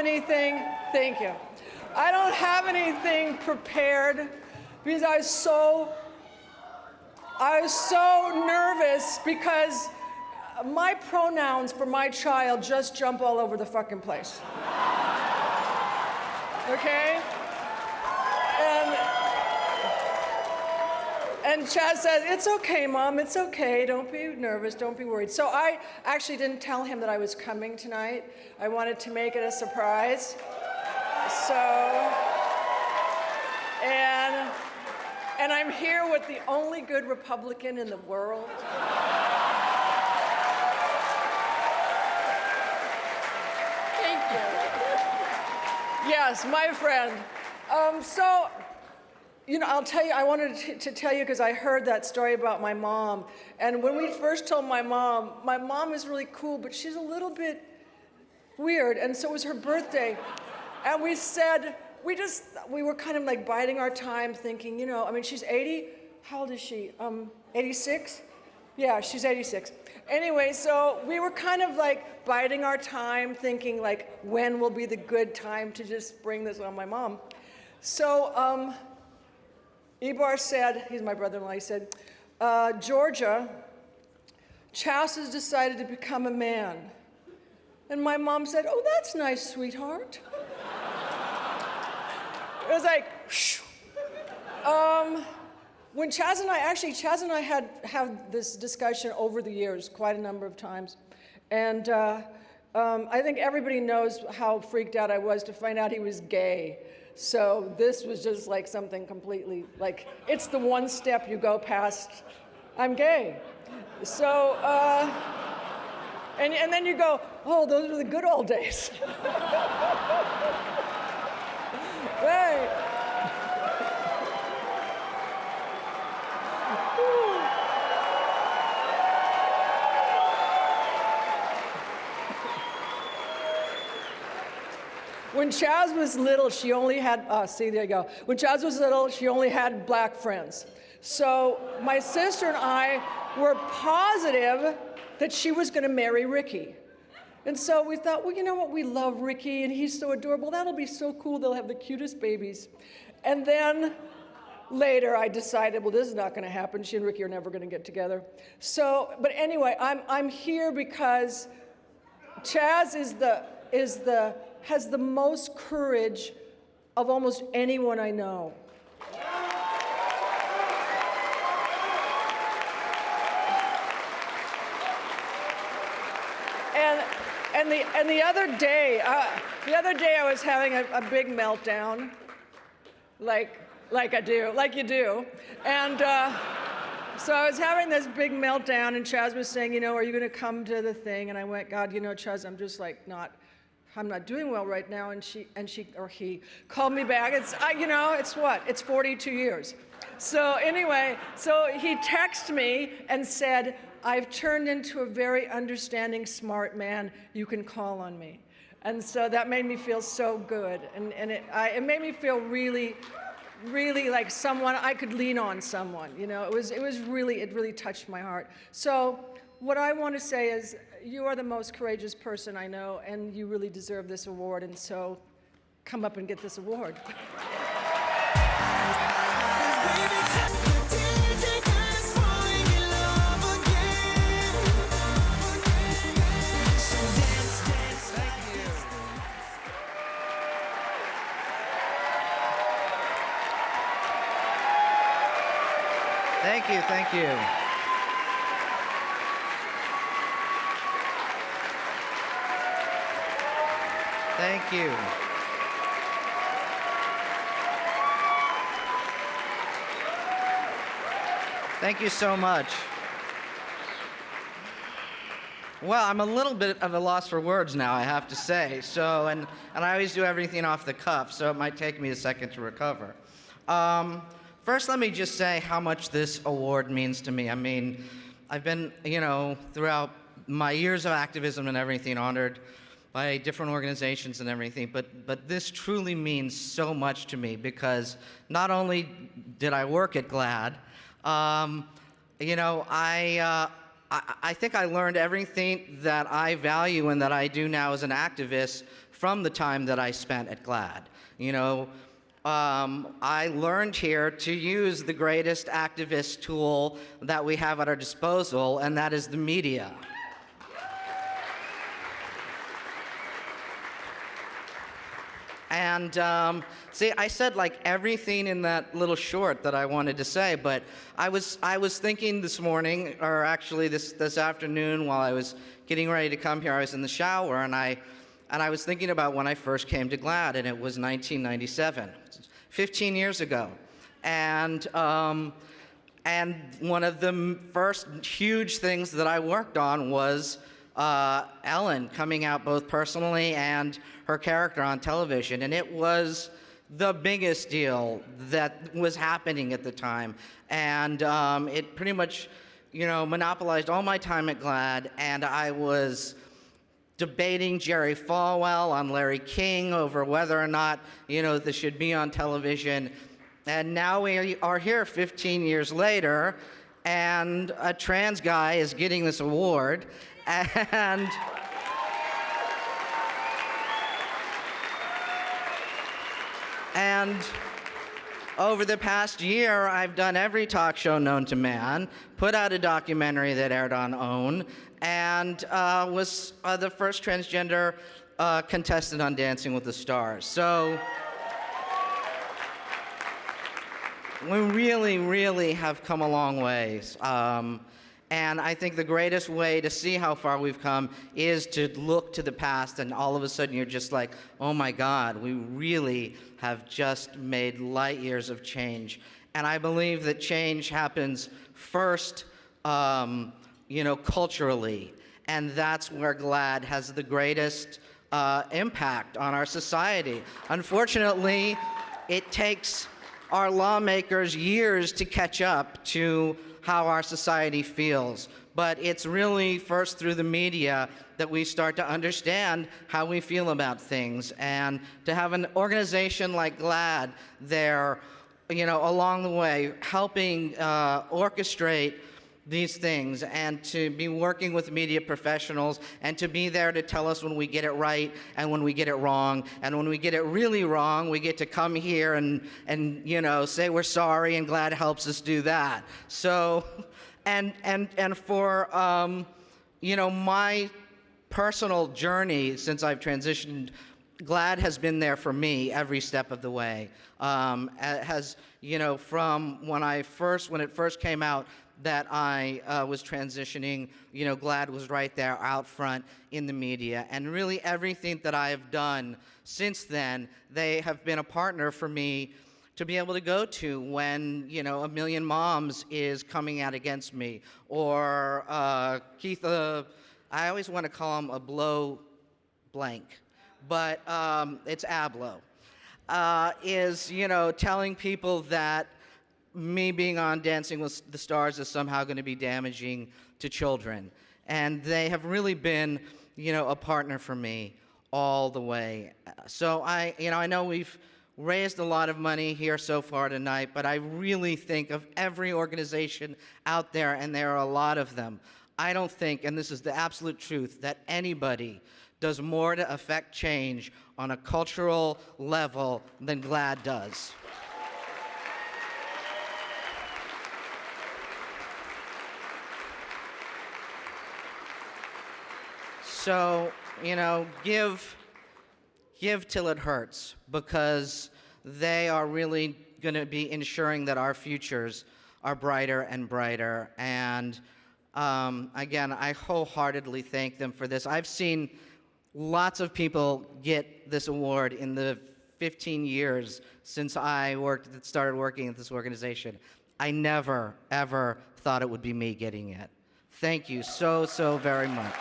anything, thank you. I don't have anything prepared because I was so nervous because my pronouns for my child just jump all over the fucking place. Okay? And Chaz says, it's okay, Mom, it's okay. Don't be nervous, don't be worried. So I actually didn't tell him that I was coming tonight. I wanted to make it a surprise. So, and I'm here with the only good Republican in the world. Thank you. Yes, my friend. So, you know, I'll tell you, I wanted to tell you because I heard that story about my mom. And when we first told my mom is really cool, but she's a little bit weird. And so it was her birthday. And we said, we were kind of like biding our time thinking, you know, I mean, she's 80. How old is she? 86? Yeah, she's 86. Anyway, so we were kind of like biding our time thinking like, when will be the good time to just bring this on my mom? So, Ibar said, he's my brother-in-law, he said, Georgia, Chaz has decided to become a man. And my mom said, oh, that's nice, sweetheart. It was like, whoosh. When Chaz and I had this discussion over the years, quite a number of times. And I think everybody knows how freaked out I was to find out he was gay. So this was just like something completely, like, it's the one step you go past, I'm gay. So, and then you go, oh, those were the good old days. Right. When Chaz was little, she only had, see, there you go. When Chaz was little, she only had black friends. So my sister and I were positive that she was going to marry Ricky. And so we thought, well, you know what? We love Ricky, and he's so adorable. That'll be so cool. They'll have the cutest babies. And then later, I decided, well, this is not going to happen. She and Ricky are never going to get together. So, but anyway, I'm here because Chaz has the most courage of almost anyone I know. And the other day I was having a big meltdown, like you do. And so I was having this big meltdown, and Chaz was saying, you know, are you going to come to the thing? And I went, God, you know, Chaz, I'm just like I'm not doing well right now. And he called me back. You know, it's what? It's 42 years. So anyway, so he texted me and said, I've turned into a very understanding, smart man. You can call on me. And so that made me feel so good. And it made me feel really, really like someone, I could lean on someone. You know, it really touched my heart. So what I want to say is, you are the most courageous person I know, and you really deserve this award, and so come up and get this award. Thank you, thank you. Thank you. Thank you so much. Well, I'm a little bit of a loss for words now, I have to say. So, and I always do everything off the cuff, so it might take me a second to recover. First, let me just say how much this award means to me. I mean, I've been, you know, throughout my years of activism and everything, honored by different organizations and everything, but this truly means so much to me because not only did I work at GLAAD, you know, I think I learned everything that I value and that I do now as an activist from the time that I spent at GLAAD. You know, I learned here to use the greatest activist tool that we have at our disposal, and that is the media. And see, I said like everything in that little short that I wanted to say, but I was thinking this morning, or actually this afternoon, while I was getting ready to come here, I was in the shower, and I was thinking about when I first came to GLAAD, and it was 1997, 15 years ago, and one of the first huge things that I worked on was Ellen coming out both personally and her character on television, and it was the biggest deal that was happening at the time, and it pretty much, you know, monopolized all my time at GLAAD, and I was debating Jerry Falwell on Larry King over whether or not, you know, this should be on television, and now we are here 15 years later, and a trans guy is getting this award, and over the past year, I've done every talk show known to man, put out a documentary that aired on OWN, and was the first transgender contestant on Dancing with the Stars. So we really, really have come a long ways. And I think the greatest way to see how far we've come is to look to the past, and all of a sudden you're just like, oh my God, we really have just made light years of change. And I believe that change happens first, you know, culturally, and that's where GLAAD has the greatest impact on our society. Unfortunately, it takes our lawmakers years to catch up to how our society feels. But it's really first through the media that we start to understand how we feel about things. And to have an organization like GLAAD there, you know, along the way, helping orchestrate these things, and to be working with media professionals, and to be there to tell us when we get it right and when we get it wrong, and when we get it really wrong, we get to come here and you know, say we're sorry, and GLAAD helps us do that. So, and for you know, my personal journey since I've transitioned, GLAAD has been there for me every step of the way. Has, you know, from when it first came out that I was transitioning, you know, GLAAD was right there out front in the media. And really everything that I have done since then, they have been a partner for me to be able to go to when, you know, A Million Moms is coming out against me, or Keith, I always want to call him a blow blank, but it's Ablo, is, you know, telling people that me being on Dancing with the Stars is somehow going to be damaging to children. And they have really been, you know, a partner for me all the way. So I know we've raised a lot of money here so far tonight, but I really think of every organization out there, and there are a lot of them, I don't think, and this is the absolute truth, that anybody does more to affect change on a cultural level than GLAAD does. So, you know, give till it hurts, because they are really going to be ensuring that our futures are brighter and brighter. And again, I wholeheartedly thank them for this. I've seen lots of people get this award in the 15 years since I started working at this organization. I never, ever thought it would be me getting it. Thank you so, so very much.